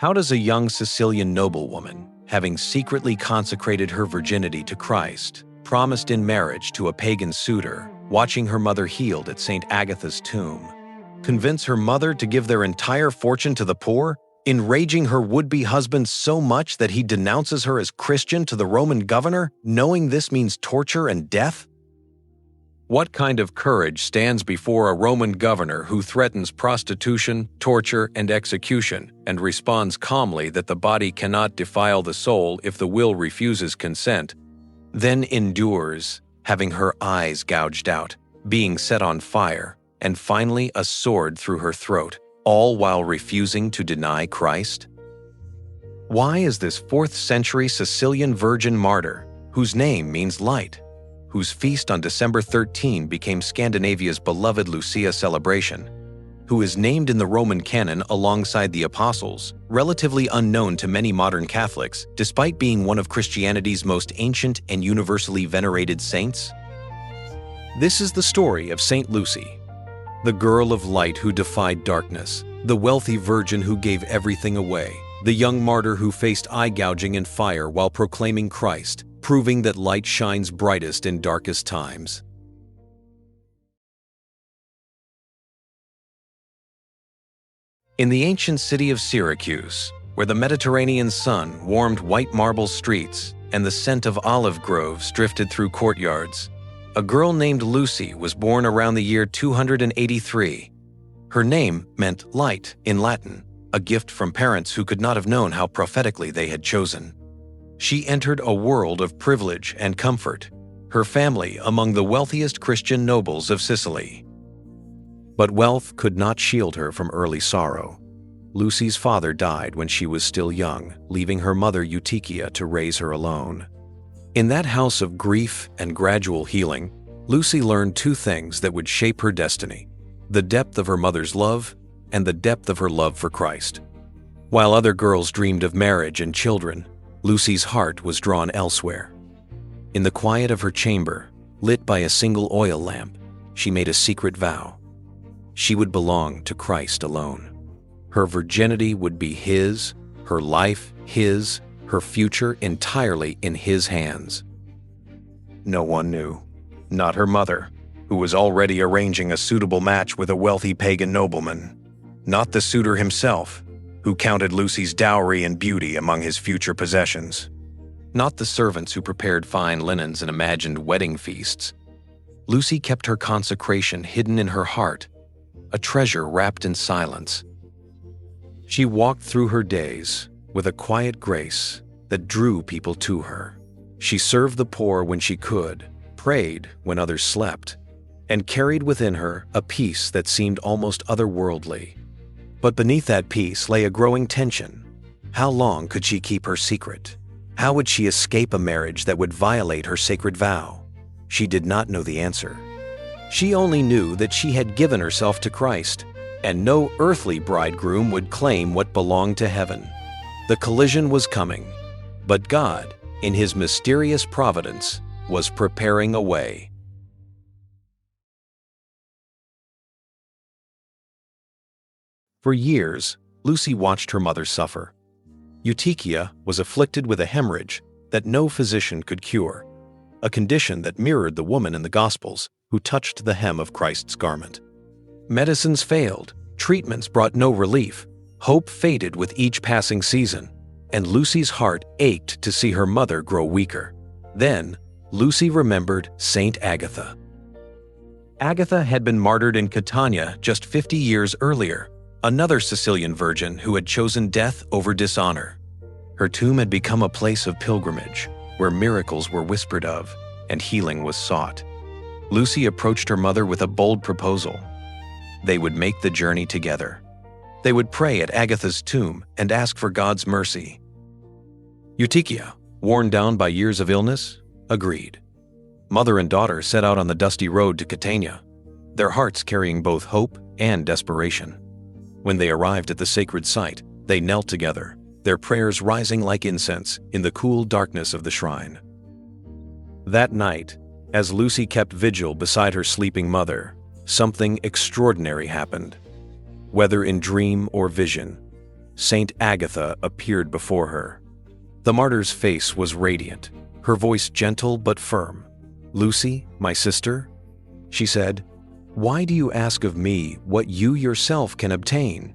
How does a young Sicilian noblewoman, having secretly consecrated her virginity to Christ, promised in marriage to a pagan suitor, watching her mother healed at St. Agatha's tomb, convince her mother to give their entire fortune to the poor, enraging her would-be husband so much that he denounces her as Christian to the Roman governor, knowing this means torture and death? What kind of courage stands before a Roman governor who threatens prostitution, torture, and execution, and responds calmly that the body cannot defile the soul if the will refuses consent, then endures, having her eyes gouged out, being set on fire, and finally a sword through her throat, all while refusing to deny Christ? Why is this 4th-century Sicilian virgin-martyr, whose name means light, whose feast on December 13 became Scandinavia's beloved Lucia celebration, who is named in the Roman canon alongside the Apostles, relatively unknown to many modern Catholics, despite being one of Christianity's most ancient and universally venerated saints? This is the story of Saint Lucy, the girl of light who defied darkness, the wealthy virgin who gave everything away, the young martyr who faced eye gouging and fire while proclaiming Christ, proving that light shines brightest in darkest times. In the ancient city of Syracuse, where the Mediterranean sun warmed white marble streets and the scent of olive groves drifted through courtyards, a girl named Lucy was born around the year 283. Her name meant light in Latin, a gift from parents who could not have known how prophetically they had chosen. She entered a world of privilege and comfort, her family among the wealthiest Christian nobles of Sicily. But wealth could not shield her from early sorrow. Lucy's father died when she was still young, leaving her mother Eutychia to raise her alone. In that house of grief and gradual healing, Lucy learned two things that would shape her destiny: the depth of her mother's love and the depth of her love for Christ. While other girls dreamed of marriage and children, Lucy's heart was drawn elsewhere. In the quiet of her chamber, lit by a single oil lamp, she made a secret vow. She would belong to Christ alone. Her virginity would be his, her life his, her future entirely in his hands. No one knew, not her mother, who was already arranging a suitable match with a wealthy pagan nobleman, not the suitor himself, who counted Lucy's dowry and beauty among his future possessions, not the servants who prepared fine linens and imagined wedding feasts. Lucy kept her consecration hidden in her heart, a treasure wrapped in silence. She walked through her days with a quiet grace that drew people to her. She served the poor when she could, prayed when others slept, and carried within her a peace that seemed almost otherworldly. But beneath that peace lay a growing tension. How long could she keep her secret? How would she escape a marriage that would violate her sacred vow? She did not know the answer. She only knew that she had given herself to Christ, and no earthly bridegroom would claim what belonged to heaven. The collision was coming, but God, in his mysterious providence, was preparing a way. For years, Lucy watched her mother suffer. Eutychia was afflicted with a hemorrhage that no physician could cure, a condition that mirrored the woman in the Gospels who touched the hem of Christ's garment. Medicines failed, treatments brought no relief, hope faded with each passing season, and Lucy's heart ached to see her mother grow weaker. Then, Lucy remembered Saint Agatha. Agatha had been martyred in Catania just 50 years earlier, another Sicilian virgin who had chosen death over dishonor. Her tomb had become a place of pilgrimage, where miracles were whispered of and healing was sought. Lucy approached her mother with a bold proposal. They would make the journey together. They would pray at Agatha's tomb and ask for God's mercy. Eutychia, worn down by years of illness, agreed. Mother and daughter set out on the dusty road to Catania, their hearts carrying both hope and desperation. When they arrived at the sacred site, they knelt together, their prayers rising like incense in the cool darkness of the shrine. That night, as Lucy kept vigil beside her sleeping mother, something extraordinary happened. Whether in dream or vision, Saint Agatha appeared before her. The martyr's face was radiant, her voice gentle but firm. "Lucy, my sister," she said, "why do you ask of me what you yourself can obtain?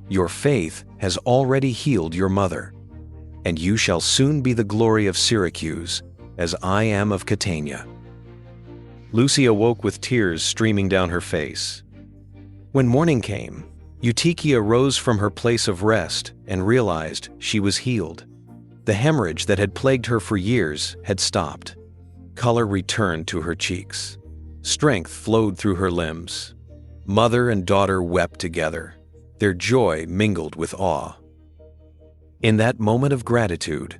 Your faith has already healed your mother, and you shall soon be the glory of Syracuse, as I am of Catania." Lucy awoke with tears streaming down her face. When morning came, Eutychia rose from her place of rest and realized she was healed. The hemorrhage that had plagued her for years had stopped. Color returned to her cheeks. Strength flowed through her limbs. Mother and daughter wept together, their joy mingled with awe. In that moment of gratitude,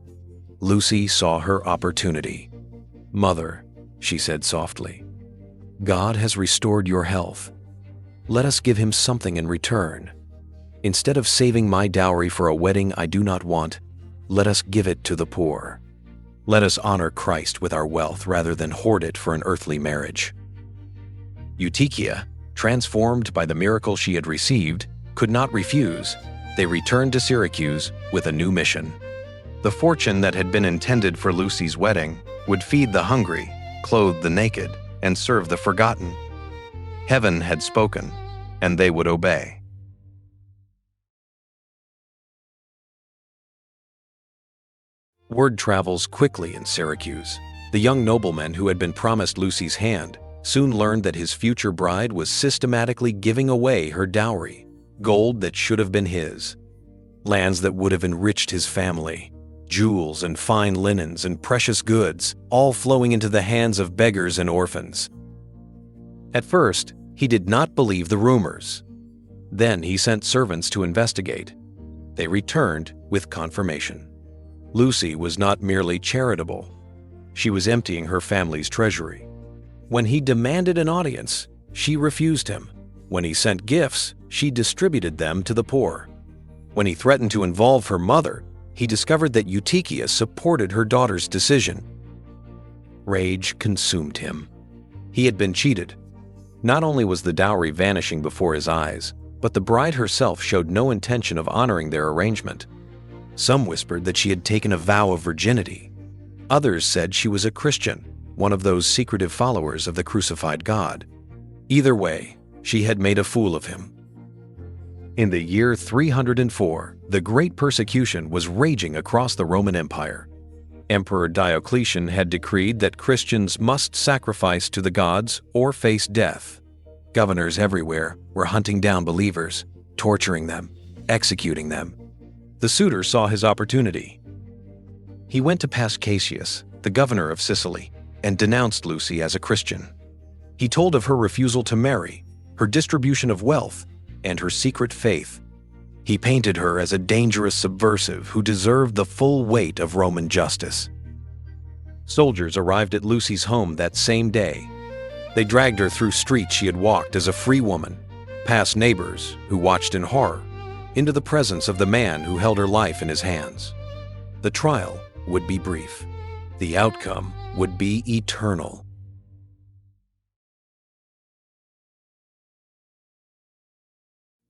Lucy saw her opportunity. "Mother," she said softly, "God has restored your health. Let us give him something in return. Instead of saving my dowry for a wedding I do not want, let us give it to the poor. Let us honor Christ with our wealth rather than hoard it for an earthly marriage." Eutychia, transformed by the miracle she had received, could not refuse. They returned to Syracuse with a new mission. The fortune that had been intended for Lucy's wedding would feed the hungry, clothe the naked, and serve the forgotten. Heaven had spoken, and they would obey. Word travels quickly in Syracuse. The young nobleman who had been promised Lucy's hand soon learned that his future bride was systematically giving away her dowry, gold that should have been his, lands that would have enriched his family, jewels and fine linens and precious goods, all flowing into the hands of beggars and orphans. At first, he did not believe the rumors. Then he sent servants to investigate. They returned with confirmation. Lucy was not merely charitable. She was emptying her family's treasury. When he demanded an audience, she refused him. When he sent gifts, she distributed them to the poor. When he threatened to involve her mother, he discovered that Eutychia supported her daughter's decision. Rage consumed him. He had been cheated. Not only was the dowry vanishing before his eyes, but the bride herself showed no intention of honoring their arrangement. Some whispered that she had taken a vow of virginity. Others said she was a Christian, one of those secretive followers of the crucified God. Either way, she had made a fool of him. In the year 304, the great persecution was raging across the Roman Empire. Emperor Diocletian had decreed that Christians must sacrifice to the gods or face death. Governors everywhere were hunting down believers, torturing them, executing them. The suitor saw his opportunity. He went to Cassius, the governor of Sicily, and denounced Lucy as a Christian. He told of her refusal to marry, her distribution of wealth, and her secret faith. He painted her as a dangerous subversive who deserved the full weight of Roman justice. Soldiers arrived at Lucy's home that same day. They dragged her through streets she had walked as a free woman, past neighbors who watched in horror, into the presence of the man who held her life in his hands. The trial would be brief. The outcome would be eternal.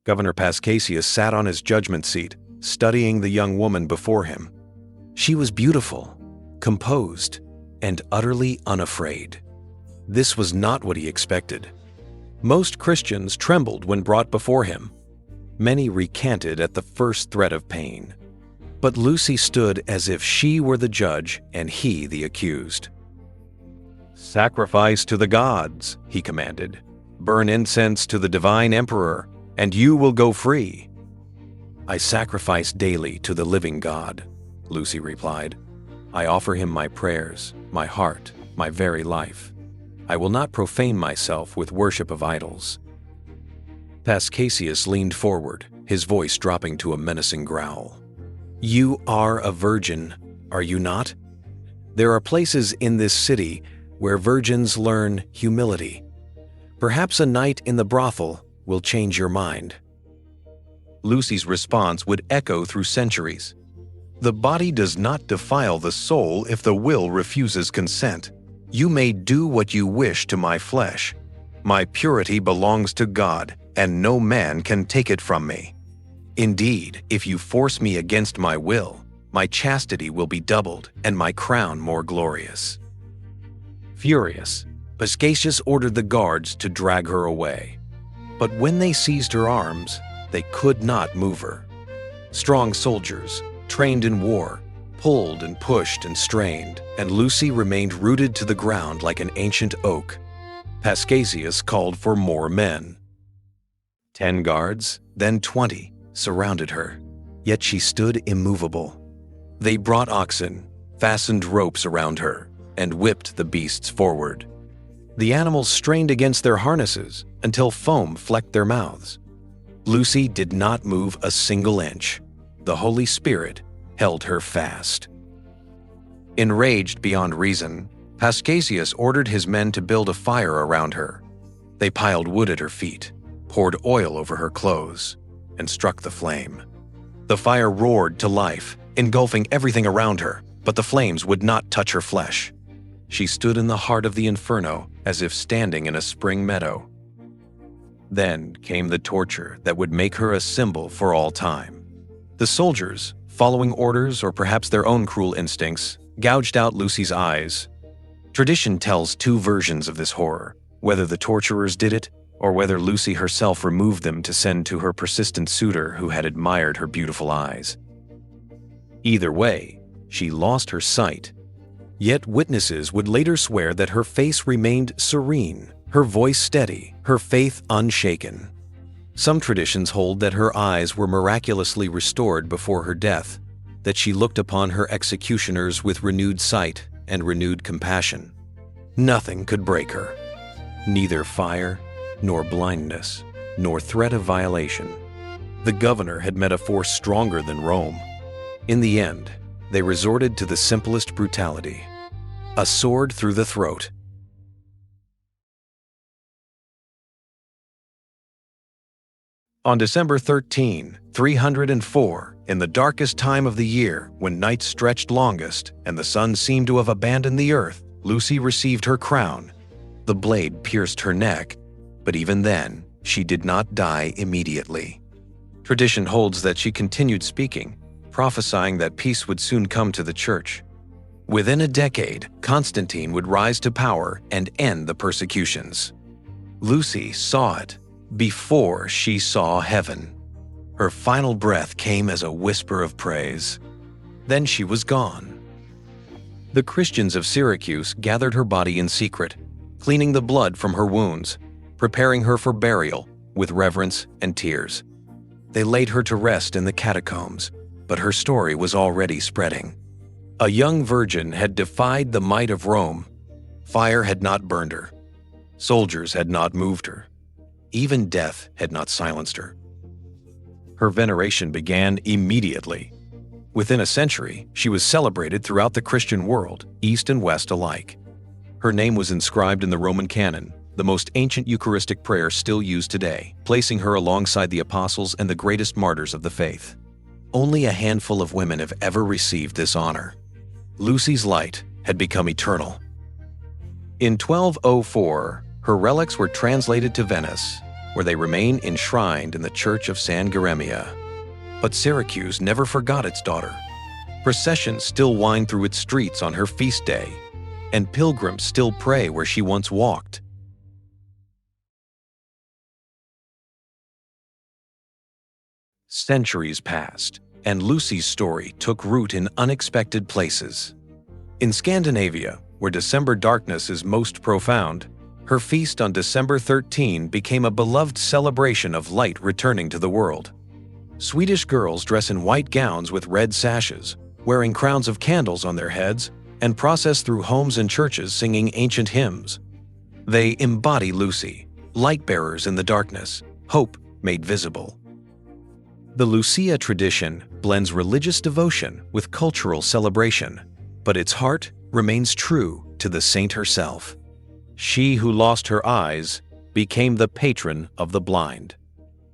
Governor Cassius sat on his judgment seat, studying the young woman before him. She was beautiful, composed, and utterly unafraid. This was not what he expected. Most Christians trembled when brought before him. Many recanted at the first threat of pain. But Lucy stood as if she were the judge and he the accused. "Sacrifice to the gods," he commanded. "Burn incense to the divine emperor, and you will go free." "I sacrifice daily to the living God," Lucy replied. "I offer him my prayers, my heart, my very life. I will not profane myself with worship of idols." Cassius leaned forward, his voice dropping to a menacing growl. "You are a virgin, are you not? There are places in this city where virgins learn humility. Perhaps a night in the brothel will change your mind." Lucy's response would echo through centuries. "The body does not defile the soul if the will refuses consent. You may do what you wish to my flesh. My purity belongs to God, and no man can take it from me." Indeed, if you force me against my will, my chastity will be doubled and my crown more glorious." Furious, Paschasius ordered the guards to drag her away. But when they seized her arms, they could not move her. Strong soldiers, trained in war, pulled and pushed and strained, and Lucy remained rooted to the ground like an ancient oak. Paschasius called for more men. 10 guards, then 20, surrounded her, yet she stood immovable. They brought oxen, fastened ropes around her, and whipped the beasts forward. The animals strained against their harnesses until foam flecked their mouths. Lucy did not move a single inch. The Holy Spirit held her fast. Enraged beyond reason, Paschasius ordered his men to build a fire around her. They piled wood at her feet, poured oil over her clothes, and struck the flame. The fire roared to life, engulfing everything around her, but the flames would not touch her flesh. She stood in the heart of the inferno as if standing in a spring meadow. Then came the torture that would make her a symbol for all time. The soldiers, following orders or perhaps their own cruel instincts, gouged out Lucy's eyes. Tradition tells 2 versions of this horror, whether the torturers did it or whether Lucy herself removed them to send to her persistent suitor who had admired her beautiful eyes. Either way, she lost her sight. Yet witnesses would later swear that her face remained serene, her voice steady, her faith unshaken. Some traditions hold that her eyes were miraculously restored before her death, that she looked upon her executioners with renewed sight and renewed compassion. Nothing could break her. Neither fire, nor blindness, nor threat of violation. The governor had met a force stronger than Rome. In the end, they resorted to the simplest brutality: a sword through the throat. On December 13, 304, in the darkest time of the year, when nights stretched longest and the sun seemed to have abandoned the earth, Lucy received her crown. The blade pierced her neck, but even then, she did not die immediately. Tradition holds that she continued speaking, prophesying that peace would soon come to the church. Within a decade, Constantine would rise to power and end the persecutions. Lucy saw it before she saw heaven. Her final breath came as a whisper of praise. Then she was gone. The Christians of Syracuse gathered her body in secret, cleaning the blood from her wounds, preparing her for burial with reverence and tears. They laid her to rest in the catacombs, but her story was already spreading. A young virgin had defied the might of Rome. Fire had not burned her. Soldiers had not moved her. Even death had not silenced her. Her veneration began immediately. Within a century, she was celebrated throughout the Christian world, East and West alike. Her name was inscribed in the Roman canon, the most ancient Eucharistic prayer still used today, placing her alongside the apostles and the greatest martyrs of the faith. Only a handful of women have ever received this honor. Lucy's light had become eternal. In 1204, her relics were translated to Venice, where they remain enshrined in the Church of San Geremia. But Syracuse never forgot its daughter. Processions still wind through its streets on her feast day, and pilgrims still pray where she once walked. Centuries passed, and Lucy's story took root in unexpected places. In Scandinavia, where December darkness is most profound, her feast on December 13 became a beloved celebration of light returning to the world. Swedish girls dress in white gowns with red sashes, wearing crowns of candles on their heads, and process through homes and churches singing ancient hymns. They embody Lucy, light-bearers in the darkness, hope made visible. The Lucia tradition blends religious devotion with cultural celebration, but its heart remains true to the saint herself. She who lost her eyes became the patron of the blind.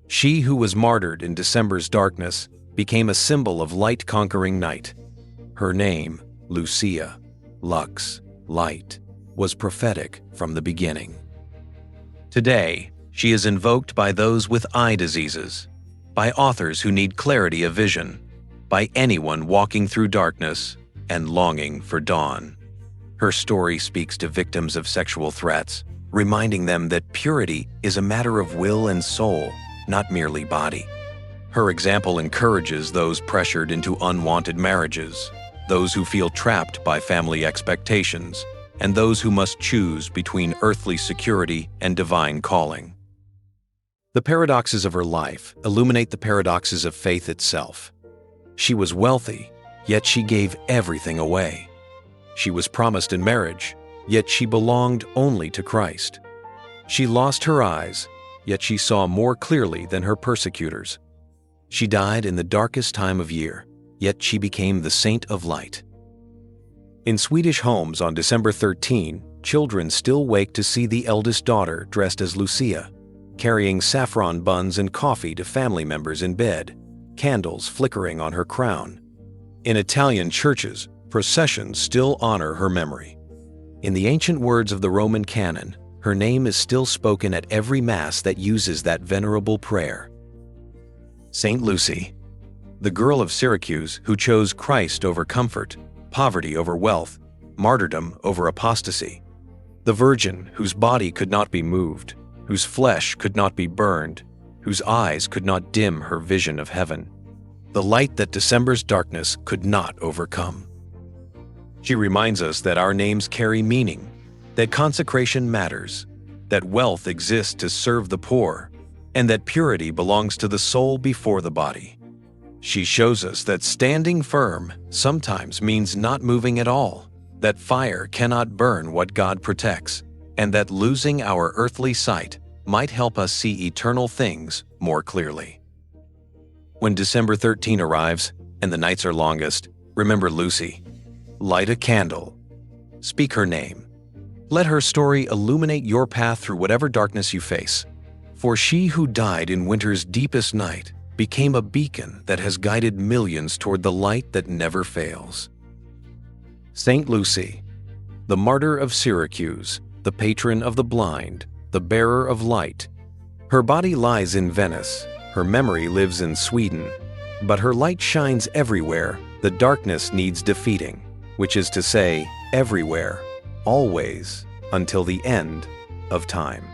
She who was martyred in December's darkness became a symbol of light-conquering night. Her name, Lucia, Lux, light, was prophetic from the beginning. Today, she is invoked by those with eye diseases, by authors who need clarity of vision, by anyone walking through darkness and longing for dawn. Her story speaks to victims of sexual threats, reminding them that purity is a matter of will and soul, not merely body. Her example encourages those pressured into unwanted marriages, those who feel trapped by family expectations, and those who must choose between earthly security and divine calling. The paradoxes of her life illuminate the paradoxes of faith itself. She was wealthy, yet she gave everything away. She was promised in marriage, yet she belonged only to Christ. She lost her eyes, yet she saw more clearly than her persecutors. She died in the darkest time of year, yet she became the saint of light. In Swedish homes on December 13, children still wake to see the eldest daughter dressed as Lucia, carrying saffron buns and coffee to family members in bed, candles flickering on her crown. In Italian churches, processions still honor her memory. In the ancient words of the Roman canon, her name is still spoken at every Mass that uses that venerable prayer. Saint Lucy, the girl of Syracuse who chose Christ over comfort, poverty over wealth, martyrdom over apostasy. The virgin whose body could not be moved, whose flesh could not be burned, whose eyes could not dim her vision of heaven. The light that December's darkness could not overcome. She reminds us that our names carry meaning, that consecration matters, that wealth exists to serve the poor, and that purity belongs to the soul before the body. She shows us that standing firm sometimes means not moving at all, that fire cannot burn what God protects, and that losing our earthly sight might help us see eternal things more clearly. When December 13 arrives and the nights are longest, remember Lucy. Light a candle. Speak her name. Let her story illuminate your path through whatever darkness you face. For she who died in winter's deepest night became a beacon that has guided millions toward the light that never fails. Saint Lucy, the martyr of Syracuse, the patron of the blind, the bearer of light. Her body lies in Venice, her memory lives in Sweden, but her light shines everywhere the darkness needs defeating, which is to say, everywhere, always, until the end of time.